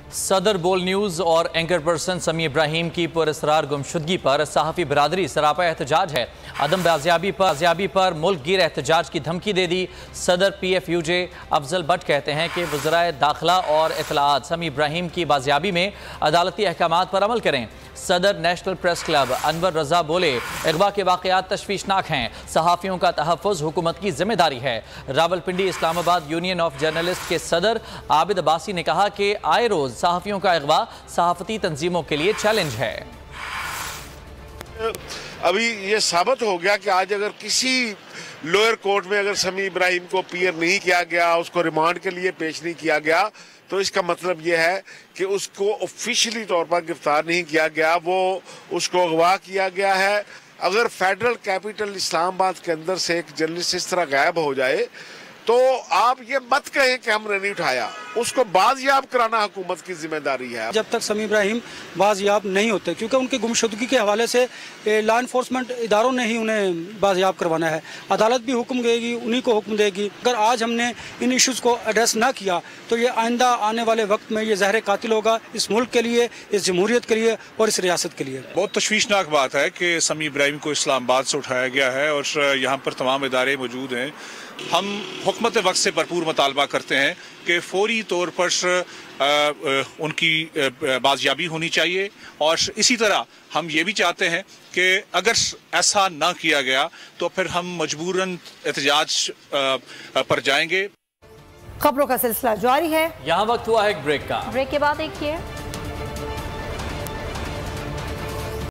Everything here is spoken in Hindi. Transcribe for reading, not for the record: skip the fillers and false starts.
सदर बोल न्यूज़ और एंकर पर्सन समी इब्राहिम की पुरअसरार गुमशुदगी पर सहाफ़ी बरादरी सरापा एहतजाज है। अदम बाजियाबी पर मुल्क गिर एहतजाज की धमकी दे दी। सदर PFUJ अफजल भट्ट कहते हैं कि वज़राए दाखिला और इत्तलाआत समी इब्राहिम की बाजियाबी में अदालती अहकामात पर अमल करें। सदर नेशनल प्रेस क्लब अनवर रजा बोले, अगवा के वाक़यात तशवीशनाक हैं, सहाफ़ियों का तहफ़्फ़ुज़ हुकूमत की जिम्मेदारी है। Rawalpindi Islamabad union of journalist के सदर आबिद अब्बासी ने कहा कि आए रोज़ सहाफ़ियों का अगवा सहाफ़ती तंजीमों के लिए चैलेंज है। अभी ये साबित हो गया कि आज अगर किसी लोअर कोर्ट में अगर समी इब्राहिम को अपीयर नहीं किया गया, उसको रिमांड के लिए पेश नहीं किया गया, तो इसका मतलब ये है कि उसको ऑफिशियली तौर पर गिरफ्तार नहीं किया गया, वो उसको अगवा किया गया है। अगर फेडरल कैपिटल इस्लामाबाद के अंदर से एक जर्नलिस्ट इस तरह गायब हो जाए तो आप ये मत कहें कि हमने नहीं उठाया, उसको बाजियाब कराना हुकूमत की जिम्मेदारी है। जब तक समी इब्राहिम बाजियाब नहीं होते, क्योंकि उनकी गुमशुदगी के हवाले से लॉ इन्फोर्समेंट इदारों ने ही उन्हें बाजियाब करवाना है। अदालत भी हुक्म देगी, उन्हीं को हुक्म देगी। अगर आज हमने इन इश्यूज़ को एड्रेस ना किया तो ये आइंदा आने वाले वक्त में ये जहर कातिल होगा इस मुल्क के लिए, इस जमहूरियत के लिए और इस रियासत के लिए। बहुत तशवीशनाक बात है कि समी इब्राहिम को इस्लामाबाद से उठाया गया है और यहाँ पर तमाम इदारे मौजूद हैं। हम हुकूमत वक्त से भरपूर मुतालबा करते हैं कि फौरी तौर पर उनकी बाजियाबी होनी चाहिए और इसी तरह हम ये भी चाहते हैं कि अगर ऐसा ना किया गया तो फिर हम मजबूरन एहतजाज पर जाएंगे। खबरों का सिलसिला जारी है। यहाँ वक्त हुआ है एक ब्रेक का। ब्रेक के बाद देखिए